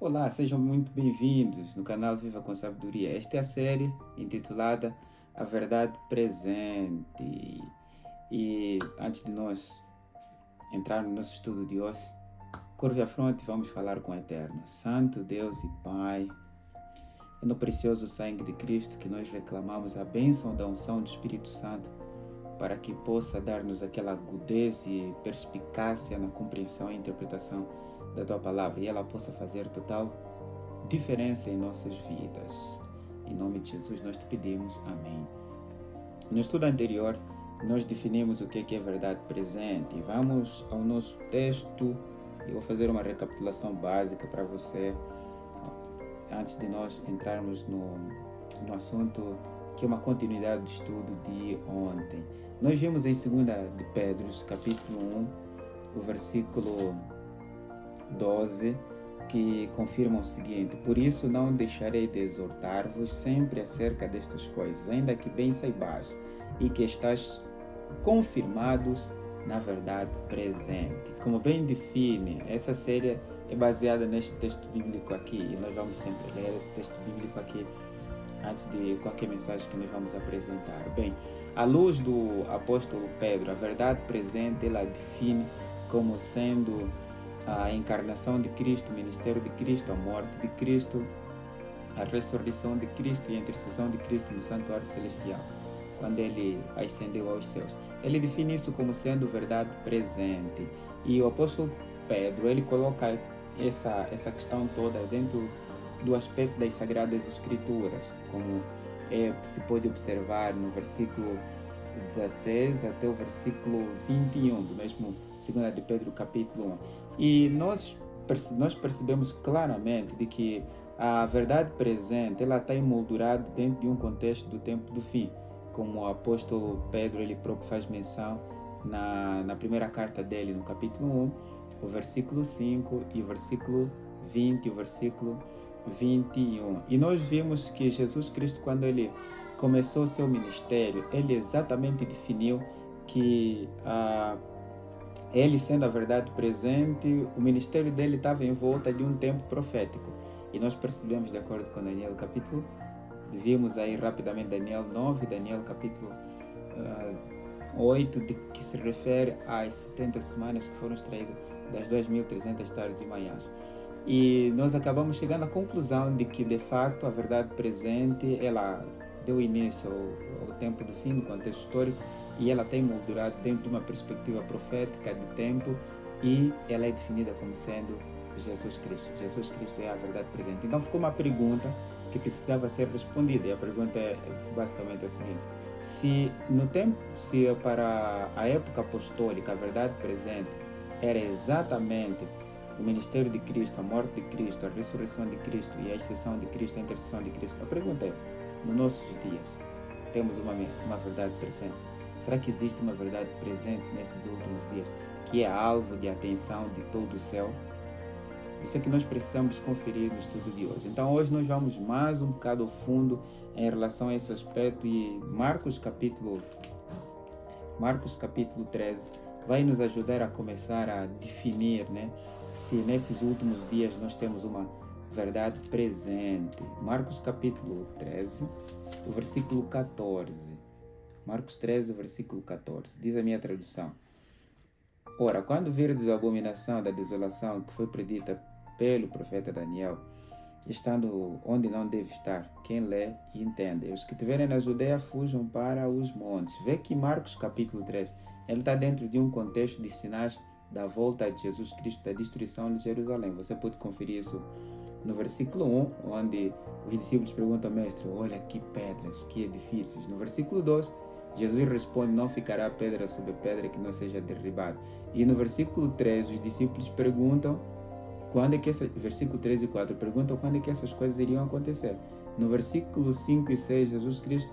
Olá, sejam muito bem-vindos no canal Viva com Sabedoria. Esta é a série intitulada A Verdade Presente. E antes de nós entrarmos no nosso estudo de hoje, curve a fronte e vamos falar com o Eterno. Santo Deus e Pai, é no precioso sangue de Cristo que nós reclamamos a bênção da unção do Espírito Santo para que possa dar-nos aquela agudez e perspicácia na compreensão e interpretação da Tua Palavra e ela possa fazer total diferença em nossas vidas. Em nome de Jesus nós te pedimos. Amém. No estudo anterior, nós definimos o que é verdade presente. Vamos ao nosso texto. Eu vou fazer uma recapitulação básica para você antes de nós entrarmos no assunto que é uma continuidade do estudo de ontem. Nós vimos em 2 de Pedro, capítulo 1, o versículo 12, que confirma o seguinte: por isso não deixarei de exortar-vos sempre acerca destas coisas, ainda que bem saibais, e que estáis confirmados na verdade presente. Como bem define, essa série é baseada neste texto bíblico aqui, e nós vamos sempre ler esse texto bíblico aqui antes de qualquer mensagem que nós vamos apresentar. Bem, à luz do apóstolo Pedro, a verdade presente ela define como sendo a encarnação de Cristo, o ministério de Cristo, a morte de Cristo, a ressurreição de Cristo e a intercessão de Cristo no santuário celestial, quando ele ascendeu aos céus. Ele define isso como sendo verdade presente. E o apóstolo Pedro, ele coloca essa questão toda dentro do aspecto das Sagradas Escrituras, como se pode observar no versículo 16 até o versículo 21, do mesmo 2 de Pedro, capítulo 1. E nós percebemos claramente de que a verdade presente ela está emoldurada dentro de um contexto do tempo do fim, como o apóstolo Pedro ele próprio faz menção na primeira carta dele, no capítulo 1, o versículo 5 e o versículo 20 e o versículo 21. E nós vimos que Jesus Cristo, quando ele começou seu ministério, ele exatamente definiu que ele sendo a verdade presente, o ministério dele estava em volta de um tempo profético. E nós percebemos, de acordo com Daniel capítulo, vimos aí rapidamente Daniel 9, Daniel capítulo 8, que se refere às 70 semanas que foram extraídas das 2.300 tardes e manhãs. E nós acabamos chegando à conclusão de que, de fato, a verdade presente, ela deu início ao tempo do fim, no contexto histórico, e ela tem moldurado dentro de uma perspectiva profética de tempo, e ela é definida como sendo Jesus Cristo. Jesus Cristo é a verdade presente. Então ficou uma pergunta que precisava ser respondida, e a pergunta é basicamente a seguinte: se para a época apostólica a verdade presente era exatamente o ministério de Cristo, a morte de Cristo, a ressurreição de Cristo e a ascensão de Cristo, a intercessão de Cristo, a pergunta é: nos nossos dias temos uma verdade presente? Será que existe uma verdade presente nesses últimos dias que é alvo de atenção de todo o céu? Isso é que nós precisamos conferir no estudo de hoje. Então hoje nós vamos mais um bocado ao fundo em relação a esse aspecto, e Marcos capítulo 13 vai nos ajudar a começar a definir, se nesses últimos dias nós temos uma verdade presente. Marcos capítulo 13, o versículo 14. Marcos 13, versículo 14. Diz a minha tradução: ora, quando virdes a abominação da desolação que foi predita pelo profeta Daniel, estando onde não deve estar, quem lê e entende. E os que estiverem na Judeia fujam para os montes. Vê que Marcos capítulo 3, ele está dentro de um contexto de sinais da volta de Jesus Cristo, da destruição de Jerusalém. Você pode conferir isso no versículo 1, onde os discípulos perguntam ao mestre: olha que pedras, que edifícios. No versículo 2, Jesus responde: não ficará pedra sobre pedra que não seja derribada. E no versículo 3, os discípulos perguntam versículo 3 e 4 perguntam quando é que essas coisas iriam acontecer. No versículo 5 e 6, Jesus Cristo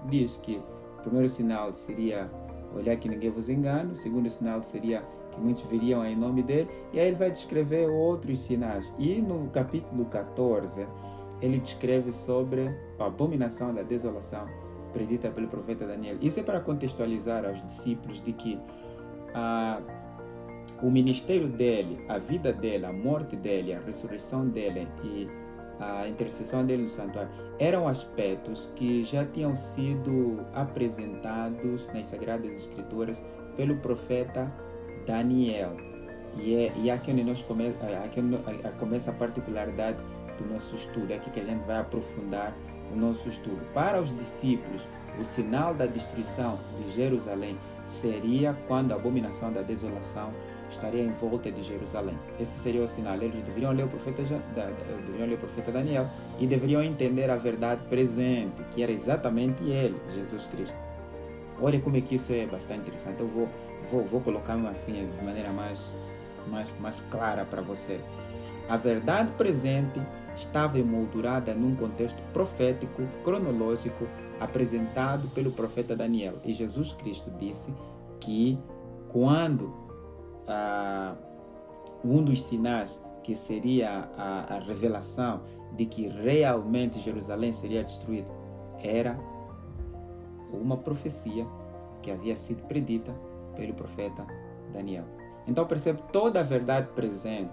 diz que o primeiro sinal seria olhar que ninguém vos engane, o segundo sinal seria que muitos viriam em nome dele, e aí ele vai descrever outros sinais. E no capítulo 14, ele descreve sobre a abominação da desolação predita pelo profeta Daniel. Isso é para contextualizar aos discípulos de que o ministério dele, a vida dele, a morte dele, a ressurreição dele e a intercessão dele no santuário eram aspectos que já tinham sido apresentados nas Sagradas Escrituras pelo profeta Daniel. E aqui onde começa a particularidade do nosso estudo, é aqui que a gente vai aprofundar o nosso estudo. Para os discípulos, o sinal da destruição de Jerusalém seria quando a abominação da desolação estaria em volta de Jerusalém. Esse seria o sinal. Eles deveriam ler o profeta Daniel e deveriam entender a verdade presente, que era exatamente ele, Jesus Cristo. Olha como é que isso é bastante interessante. Eu vou colocar assim de maneira mais clara para você. A verdade presente estava emoldurada num contexto profético, cronológico, apresentado pelo profeta Daniel. E Jesus Cristo disse que quando um dos sinais que seria a revelação de que realmente Jerusalém seria destruída era uma profecia que havia sido predita pelo profeta Daniel. Então percebe, toda a verdade presente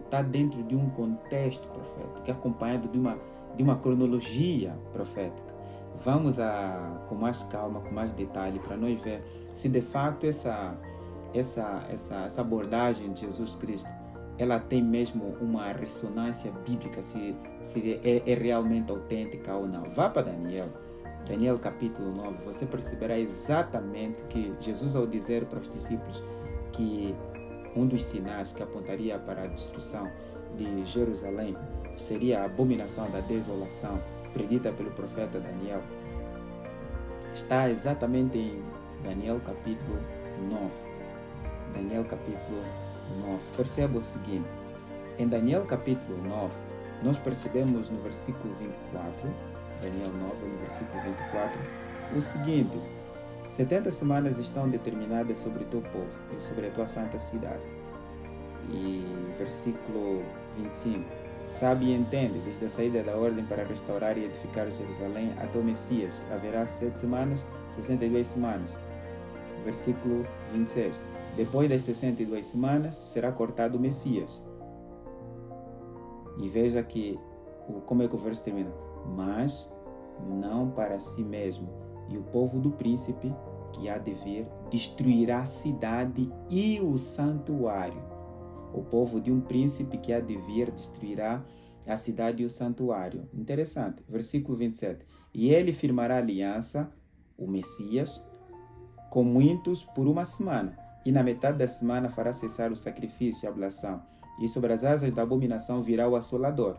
está dentro de um contexto profético, que é acompanhado de uma cronologia profética. Vamos com mais calma, com mais detalhe, para nós ver se de fato essa abordagem de Jesus Cristo ela tem mesmo uma ressonância bíblica, se é realmente autêntica ou não. Vá para Daniel capítulo 9, você perceberá exatamente que Jesus, ao dizer para os discípulos que um dos sinais que apontaria para a destruição de Jerusalém seria a abominação da desolação predita pelo profeta Daniel, está exatamente em Daniel capítulo 9. Daniel capítulo 9. Perceba o seguinte: em Daniel capítulo 9, nós percebemos no versículo 24, Daniel 9, no versículo 24, o seguinte: 70 semanas estão determinadas sobre o teu povo e sobre a tua santa cidade. E versículo 25: sabe e entende, desde a saída da ordem para restaurar e edificar Jerusalém até o Messias, haverá 7 semanas, 62 semanas. Versículo 26: depois das 62 semanas será cortado o Messias. E veja como é que o verso termina: mas não para si mesmo, e o povo do príncipe que há de vir destruirá a cidade e o santuário. O povo de um príncipe que há de vir destruirá a cidade e o santuário. Interessante. Versículo 27. E ele firmará aliança, o Messias, com muitos por uma semana, e na metade da semana fará cessar o sacrifício e a oblação, e sobre as asas da abominação virá o assolador,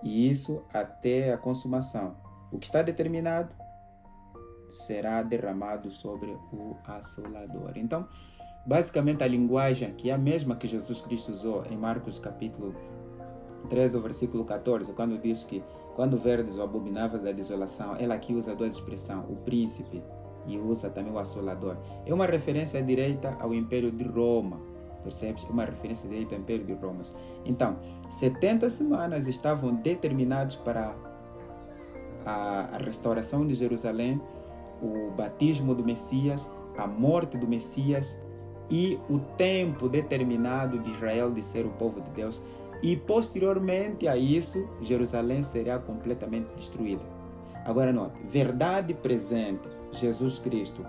e isso até a consumação. O que está determinado será derramado sobre o assolador. Então, basicamente a linguagem aqui é a mesma que Jesus Cristo usou em Marcos capítulo 13, versículo 14, quando diz que quando verdes o abominável da desolação, ela aqui usa duas expressões, o príncipe, e usa também o assolador. É uma referência direta ao Império de Roma, percebes? É uma referência direta ao Império de Roma. Então, 70 semanas estavam determinados para a restauração de Jerusalém, o batismo do Messias, a morte do Messias e o tempo determinado de Israel de ser o povo de Deus. E posteriormente a isso, Jerusalém será completamente destruída. Agora note, verdade presente, Jesus Cristo.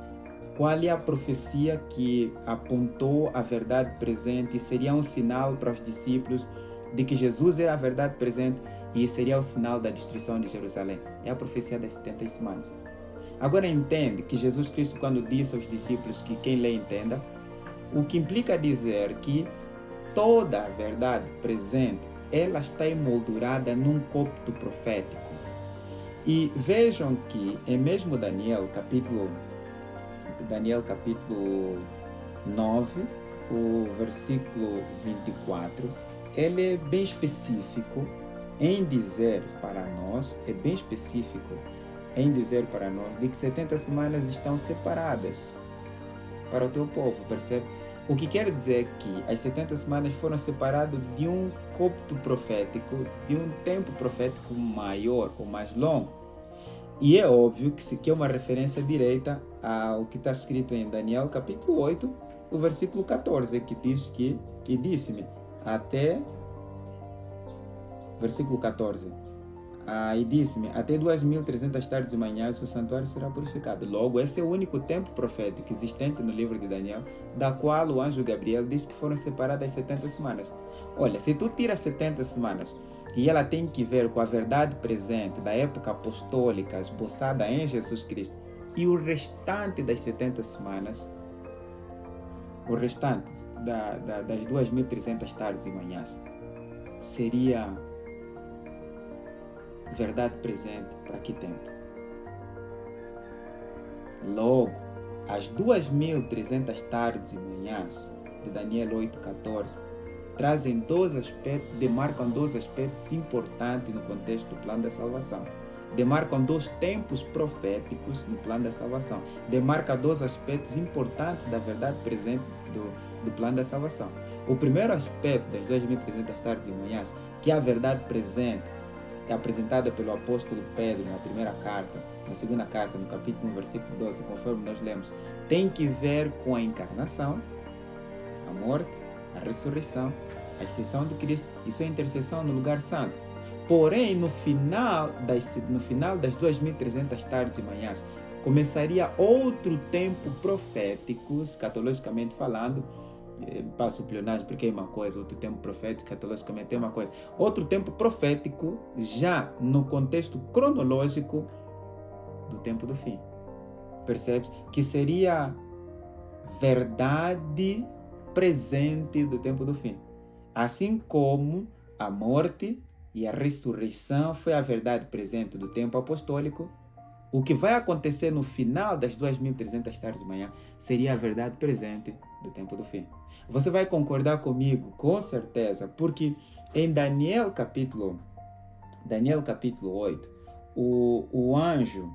Qual é a profecia que apontou a verdade presente e seria um sinal para os discípulos de que Jesus era a verdade presente e seria o sinal da destruição de Jerusalém? É a profecia das 70 semanas. Agora entende que Jesus Cristo, quando disse aos discípulos que quem lê entenda, o que implica dizer que toda a verdade presente, ela está emoldurada num copto profético. E vejam que em mesmo Daniel capítulo 9, o versículo 24, ele é bem específico em dizer para nós, de que 70 semanas estão separadas para o teu povo, percebe? O que quer dizer que as 70 semanas foram separadas de um copto profético, de um tempo profético maior ou mais longo. E é óbvio que é uma referência direta ao que está escrito em Daniel capítulo 8, o versículo 14, que diz que, e disse-me, até, versículo 14, e disse-me, até 2.300 tardes e manhãs o santuário será purificado. Logo, esse é o único tempo profético existente no livro de Daniel, da qual o anjo Gabriel diz que foram separadas 70 semanas. Olha, se tu tiras 70 semanas e ela tem que ver com a verdade presente da época apostólica esboçada em Jesus Cristo, e o restante das 70 semanas, o restante das 2.300 tardes e manhãs, seria verdade presente para que tempo? Logo, as 2.300 tardes e manhãs de Daniel 8,14 trazem dois aspectos, demarcam dois aspectos importantes no contexto do plano da salvação. Demarcam dois tempos proféticos no plano da salvação. Demarca dois aspectos importantes da verdade presente do plano da salvação. O primeiro aspecto das 2.300 tardes e manhãs, que é a verdade presente, é apresentada pelo apóstolo Pedro na primeira carta, na segunda carta, no capítulo 1, versículo 12, conforme nós lemos, tem que ver com a encarnação, a morte, a ressurreição, a ascensão de Cristo e sua intercessão no lugar santo. Porém, no final das 2.300 tardes e manhãs, começaria outro tempo profético, escatologicamente falando. Passo o pleonagem porque é uma coisa, outro tempo profético, escatologicamente é uma coisa. Outro tempo profético, já no contexto cronológico do tempo do fim. Percebes? Que seria verdade presente do tempo do fim. Assim como a morte e a ressurreição foi a verdade presente do tempo apostólico, o que vai acontecer no final das 2.300 tardes de manhã seria a verdade presente do tempo do fim. Você vai concordar comigo, com certeza, porque em Daniel capítulo 8, o anjo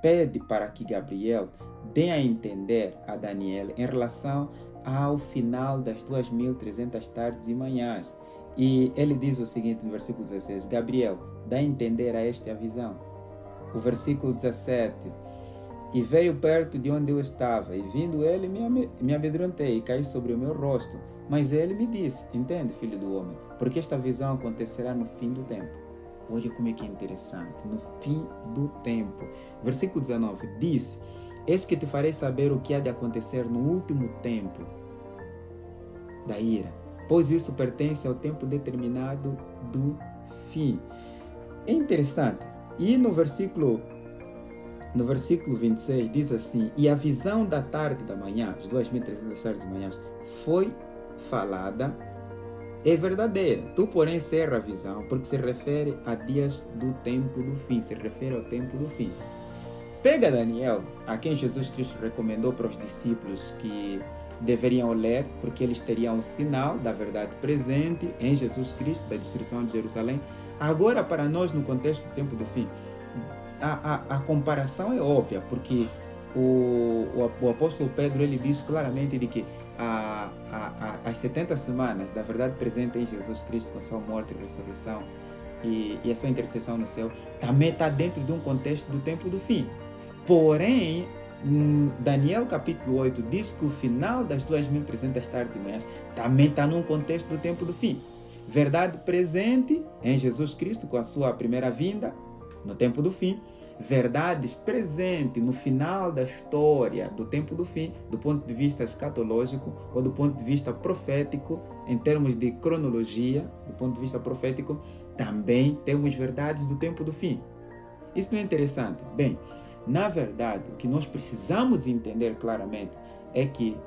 pede para que Gabriel dê a entender a Daniel em relação ao final das 2.300 tardes e manhãs. E ele diz o seguinte no versículo 16, Gabriel, dá a entender a esta visão. O versículo 17, e veio perto de onde eu estava, e vindo ele me amedrontei e caí sobre o meu rosto. Mas ele me disse, entende, filho do homem, porque esta visão acontecerá no fim do tempo. Olha como é que é interessante, no fim do tempo. Versículo 19, diz, eis que te farei saber o que há de acontecer no último tempo da ira, pois isso pertence ao tempo determinado do fim. É interessante. E no versículo 26 diz assim, e a visão da tarde e da manhã, as 2.300 tardes da manhã, foi falada, é verdadeira. Tu, porém, cerra a visão, porque se refere a dias do tempo do fim, se refere ao tempo do fim. Pega Daniel, a quem Jesus Cristo recomendou para os discípulos que deveriam ler, porque eles teriam o sinal da verdade presente em Jesus Cristo, da destruição de Jerusalém. Agora, para nós, no contexto do tempo do fim, a comparação é óbvia, porque o apóstolo Pedro ele diz claramente de que as 70 semanas da verdade presente em Jesus Cristo, com a sua morte e ressurreição e a sua intercessão no céu, também está dentro de um contexto do tempo do fim. Porém, Daniel capítulo 8 diz que o final das 2.300 tardes e manhãs também está num contexto do tempo do fim. Verdade presente em Jesus Cristo com a sua primeira vinda, no tempo do fim. Verdades presentes no final da história do tempo do fim, do ponto de vista escatológico ou do ponto de vista profético, em termos de cronologia, do ponto de vista profético, também temos verdades do tempo do fim. Isso não é interessante? Bem, na verdade, o que nós precisamos entender claramente é que,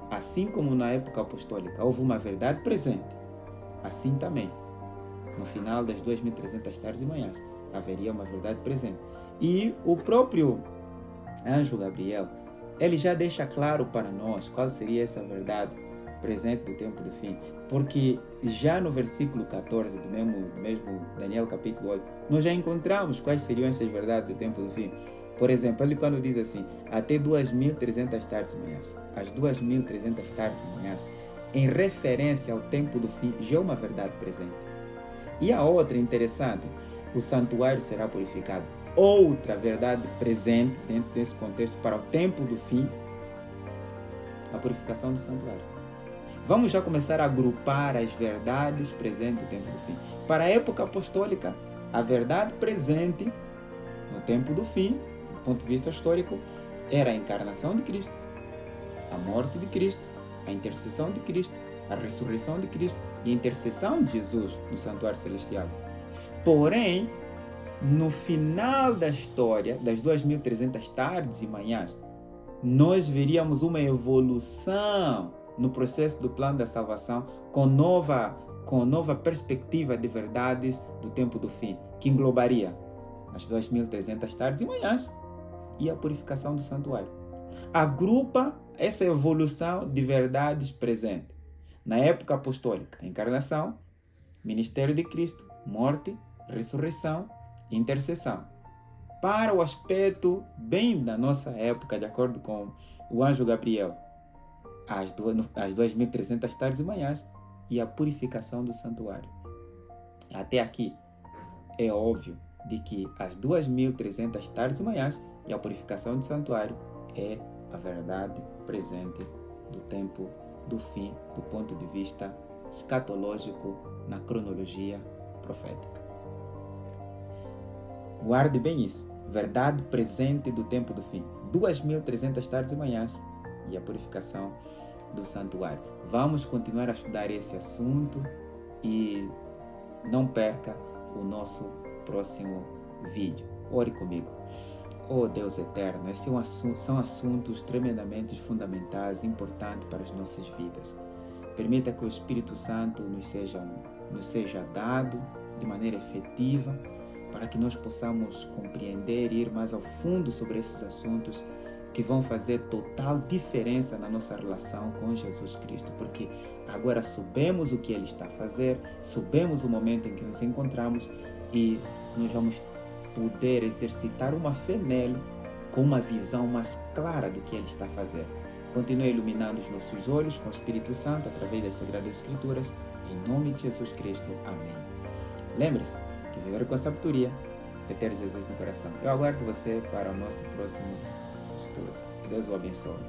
assim como na época apostólica houve uma verdade presente, assim também, no final das 2.300 tardes e manhãs, haveria uma verdade presente. E o próprio anjo Gabriel, ele já deixa claro para nós qual seria essa verdade presente do tempo do fim, porque já no versículo 14 do mesmo Daniel capítulo 8, nós já encontramos quais seriam essas verdades do tempo do fim. Por exemplo, ele quando diz assim, até 2.300 tardes e manhãs, as 2.300 tardes e manhãs, em referência ao tempo do fim, já é uma verdade presente. E a outra interessante, o santuário será purificado. Outra verdade presente dentro desse contexto para o tempo do fim, a purificação do santuário. Vamos já começar a agrupar as verdades presentes no tempo do fim. Para a época apostólica, a verdade presente no tempo do fim, do ponto de vista histórico, era a encarnação de Cristo, a morte de Cristo, a intercessão de Cristo, a ressurreição de Cristo e a intercessão de Jesus no santuário celestial. Porém, no final da história, das 2.300 tardes e manhãs, nós veríamos uma evolução no processo do plano da salvação com nova perspectiva de verdades do tempo do fim, que englobaria as 2.300 tardes e manhãs e a purificação do santuário. Agrupa essa evolução de verdades presentes na época apostólica: a encarnação, ministério de Cristo, morte, ressurreição e intercessão. Para o aspecto bem da nossa época, de acordo com o anjo Gabriel, as 2.300 tardes e manhãs e a purificação do santuário. Até aqui é óbvio de que as 2.300 tardes e manhãs e a purificação do santuário é a verdade presente do tempo do fim, do ponto de vista escatológico na cronologia profética. Guarde bem isso. Verdade presente do tempo do fim. 2.300 tardes e manhãs e a purificação do santuário. Vamos continuar a estudar esse assunto e não perca o nosso próximo vídeo. Ore comigo. Oh Deus eterno, esses são assuntos tremendamente fundamentais, importantes para as nossas vidas. Permita que o Espírito Santo nos seja dado de maneira efetiva, para que nós possamos compreender e ir mais ao fundo sobre esses assuntos que vão fazer total diferença na nossa relação com Jesus Cristo, porque agora sabemos o que Ele está a fazer, sabemos o momento em que nos encontramos e nós vamos poder exercitar uma fé nele com uma visão mais clara do que Ele está a fazer. Continue iluminando os nossos olhos com o Espírito Santo através das Sagradas Escrituras, em nome de Jesus Cristo. Amém. Lembre-se que viver com sabedoria é ter Jesus no coração. Eu aguardo você para o nosso próximo estudo. Que Deus o abençoe.